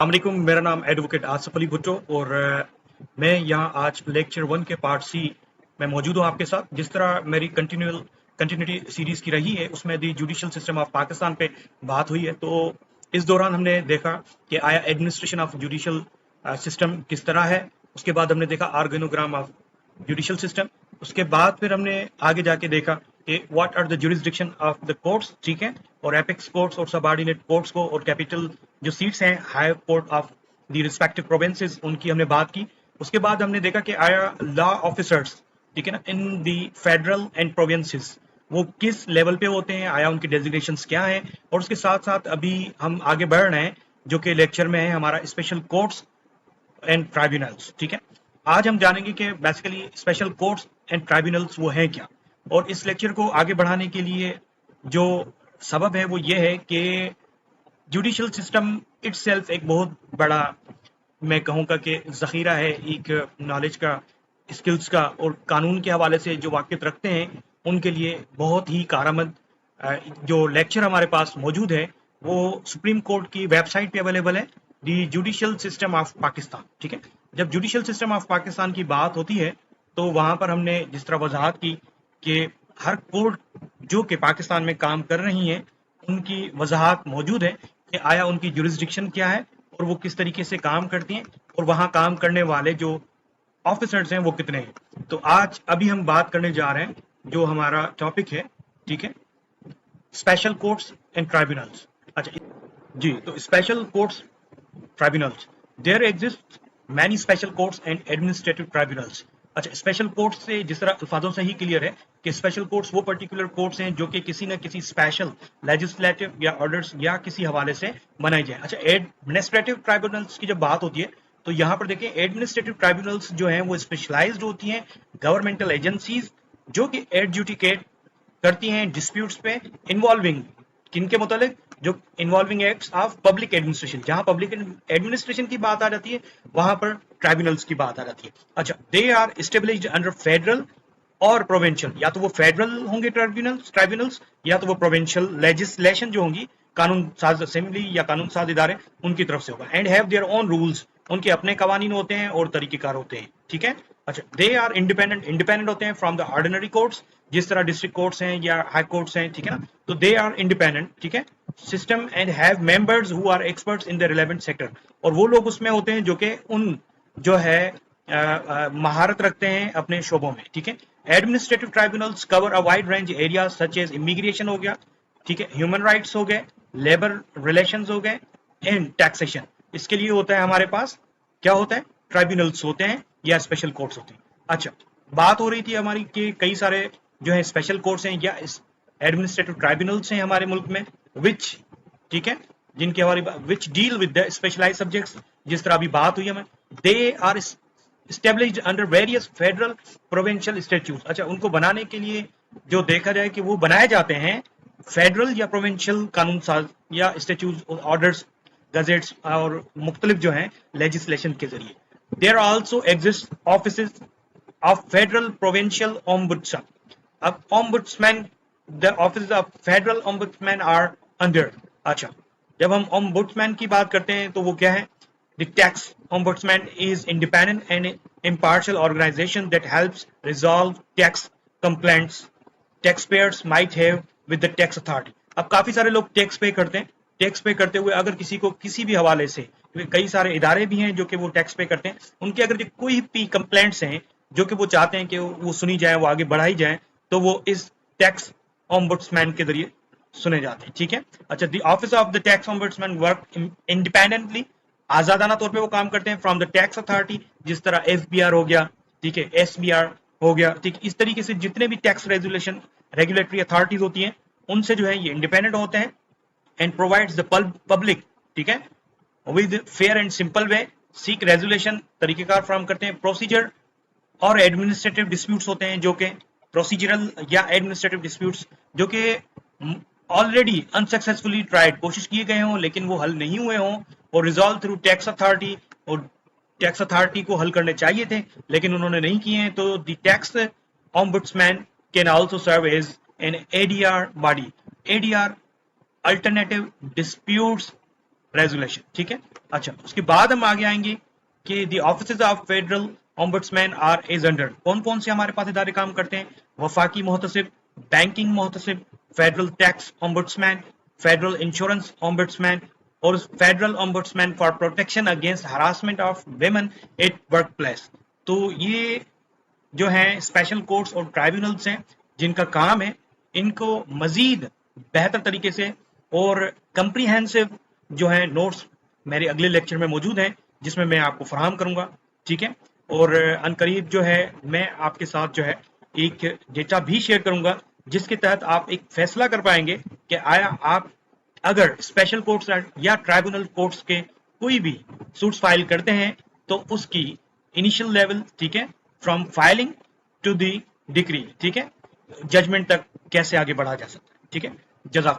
अस्सलामुअलैकुम, मेरा नाम एडवोकेट आसिफ अली भुट्टो और मैं यहाँ आज लेक्चर 1 के पार्ट सी में मौजूद हूँ आपके साथ। जिस तरह मेरी कंटिन्यूटी सीरीज की रही है उसमें दी जुडिशल सिस्टम ऑफ पाकिस्तान पे बात हुई है, तो इस दौरान हमने देखा कि आया एडमिनिस्ट्रेशन ऑफ जुडिशल सिस्टम किस तरह है। उसके बाद हमने देखा ऑर्गेनोग्राम ऑफ जुडिशल सिस्टम। उसके बाद फिर हमने आगे जाके देखा कि what are the jurisdiction of the courts, ठीक है, और एपेक्स कोर्ट्स और सबऑर्डिनेट कोर्ट्स को और कैपिटल जो सीट्स हैं high court of the respective provinces उनकी हमने बात की। उसके बाद हमने देखा कि आया लॉ ऑफिसर्स, ठीक है ना, in the federal and provinces वो किस लेवल पे होते हैं, आया उनकी डेजिग्नेशंस क्या हैं। और उसके साथ साथ अभी हम आगे बढ़ रहे हैं जो कि लेक्चर में है हमारा स्पेशल कोर्ट्स एंड ट्राइब्यूनल्स, ठीक है। आज हम जानेंगे कि basically special courts and tribunals वो हैं क्या। और इस लेक्चर को आगे बढ़ाने के लिए जो सबब है वो ये है कि जुडिशल सिस्टम इटसेल्फ एक बहुत बड़ा, मैं कहूँगा कि ज़ख़ीरा है एक नॉलेज का, स्किल्स का, और कानून के हवाले से जो वाकिफ़ रखते हैं उनके लिए बहुत ही कारआमद जो लेक्चर हमारे पास मौजूद है वो सुप्रीम कोर्ट की वेबसाइट पे अवेलेबल है, दी जुडिशल सिस्टम ऑफ पाकिस्तान, ठीक है। जब जुडिशल सिस्टम ऑफ पाकिस्तान की बात होती है तो वहाँ पर हमने जिस तरह वजाहत की कि हर कोर्ट जो कि पाकिस्तान में काम कर रही हैं उनकी वजाहत मौजूद है कि आया उनकी जुरिस्डिक्शन क्या है और वो किस तरीके से काम करती हैं और वहाँ काम करने वाले जो ऑफिसर्स हैं वो कितने हैं। तो आज अभी हम बात करने जा रहे हैं जो हमारा टॉपिक है, ठीक है, स्पेशल कोर्ट्स एंड ट्राइब्यूनल्स। अच्छा जी, तो special courts tribunals, there exist many special courts and administrative tribunals. अच्छा, स्पेशल कोर्ट्स से जिस तरह अल्फाजों से ही क्लियर है कि स्पेशल कोर्ट्स वो पर्टिकुलर कोर्ट्स हैं जो कि किसी न किसी स्पेशल लेजिस्लेटिव या ऑर्डर्स या किसी हवाले से बनाई जाए। अच्छा, एडमिनिस्ट्रेटिव ट्राइब्यूनल्स की जब बात होती है तो यहाँ पर देखें एडमिनिस्ट्रेटिव ट्राइब्यूनल्स जो हैं वो स्पेशलाइज्ड होती हैं गवर्नमेंटल एजेंसीज जो कि एडजुडिकेट करती हैं डिस्प्यूट्स पे इन्वॉल्विंग किनके मुतालिक, जो involving acts of public administration. जहां पब्लिक एडमिनिस्ट्रेशन की बात आ जाती है वहां पर ट्राइब्यूनल्स की बात आ जाती है। अच्छा, they are established under federal और प्रोविंशियल, या तो वो फेडरल होंगे ट्राइब्यूनल्स या तो वो प्रोविंशियल लेजिस्लेशन जो होंगी कानून साज असेंबली या कानून साज इदारे उनकी तरफ से होगा। And have their own rules, उनके अपने कवानीन होते हैं और तरीकेकार होते हैं, ठीक है। अच्छा, दे आर इंडिपेंडेंट होते हैं फ्रॉम द ऑर्डिनरी कोर्ट्स, जिस तरह डिस्ट्रिक्ट कोर्ट्स हैं या हाई कोर्ट्स हैं, ठीक है ना, तो दे आर इंडिपेंडेंट, ठीक है, system and have members who are experts in the relevant sector. और वो लोग उसमें होते हैं जो कि उन जो है महारत रखते हैं अपने शोबों में, ठीक है। Administrative tribunals cover a wide range area such as immigration हो गया, ठीक है, ह्यूमन राइट्स हो गए, लेबर रिलेशंस हो गए, एंड टैक्सेशन। इसके लिए होता है हमारे पास क्या होता है, ट्राइब्यूनल्स होते हैं या स्पेशल कोर्ट्स होते हैं। अच्छा, बात हो रही थी हमारी कि कई सारे जो है स्पेशल कोर्ट्स हैं या एडमिनिस्ट्रेटिव ट्राइब्यूनल्स हैं हमारे मुल्क में, विच, ठीक है, जिनके हमारी which deal with the specialised subjects, जिस तरह अभी बात हुई हमें, they are established under various federal provincial statutes। अच्छा, उनको बनाने के लिए जो देखा जाए कि वो बनाए जाते हैं फेडरल या प्रोविंशियल कानून साज या स्टेट्यूट, ऑर्डर्स, गजेट्स और मुख्तलिफ जो हैं लेजिस्लेशन के जरिए। There also exist offices of federal provincial ombudsman. अब ombudsman, the office of federal ombudsman are under. अच्छा, जब हम ओम्बुड्समैन की बात करते हैं तो वो क्या है, the tax ombudsman is independent and impartial organization that helps resolve tax complaints taxpayers might have with the tax authority। अब काफी सारे लोग टैक्स पे करते हैं, टैक्स पे करते हुए अगर किसी को किसी भी हवाले से, कई सारे इदारे भी हैं जो कि वो टैक्स पे करते हैं, उनके अगर कोई भी कंप्लेंट्स हैं जो कि वो चाहते हैं कि वो सुनी जाए, वो आगे बढ़ाई जाए, तो वो इस टैक्स ओम्बुड्समैन के जरिए सुने जाते हैं, ठीक है। अच्छा, the office of the tax ombudsman work independently, आजादाना तौर पे वो काम करते हैं फ्रॉम द टैक्स अथॉरिटी, जिस तरह एफबीआर हो गया, ठीक है, एसबीआर हो गया, ठीक, इस तरीके से जितने भी टैक्स रेगुलेटरी अथॉरिटीज होती हैं उनसे जो है ये इंडिपेंडेंट होते हैं। एंड प्रोवाइड्स द पब्लिक, ठीक है, with fair and simple way seek resolution, तरीकेकार फ्राहम करते हैं। प्रोसीजर और एडमिनिस्ट्रेटिव डिस्प्यूट्स होते हैं जो कि प्रोसीजरल या एडमिनिस्ट्रेटिव डिस्प्यूट्स जो कि ऑलरेडी अनसक्सेसफुली ट्राइड, कोशिश किए गए हों लेकिन वो हल नहीं हुए हों और रिजॉल्व थ्रू टैक्स अथॉरिटी, और टैक्स अथॉरिटी को हल करने चाहिए थे लेकिन उन्होंने नहीं किए हैं, तो the tax ombudsman can also serve as an ADR body. ADR alternative disputes resolution, ठीक है। अच्छा, उसके बाद हम आगे आएंगे कि the offices of federal ombudsman are is under, कौन कौन से हमारे पास इदारे काम करते हैं? वफाकी मोहतसिब, बैंकिंग मोहतसिब, federal tax ombudsman, federal insurance ombudsman और federal ombudsman for protection against harassment of women at work place. तो ये जो है स्पेशल कोर्ट्स और ट्राइब्यूनल्स हैं जिनका काम है इनको मजीद बेहतर तरीके से और कंप्रीहेंसिव जो है नोट्स मेरे अगले लेक्चर में मौजूद हैं जिसमें मैं आपको फराहम करूंगा, ठीक है। और अनकरीब जो है मैं आपके साथ जो है एक डेटा भी शेयर करूंगा जिसके तहत आप एक फैसला कर पाएंगे कि आया आप अगर स्पेशल कोर्ट्स या ट्राइब्यूनल कोर्ट्स के कोई भी सूट्स फाइल करते हैं तो उसकी इनिशियल लेवल, ठीक है, from filing to the decree, ठीक है, जजमेंट तक कैसे आगे बढ़ा जा सकता है, ठीक है। जज़ाकल्लाह।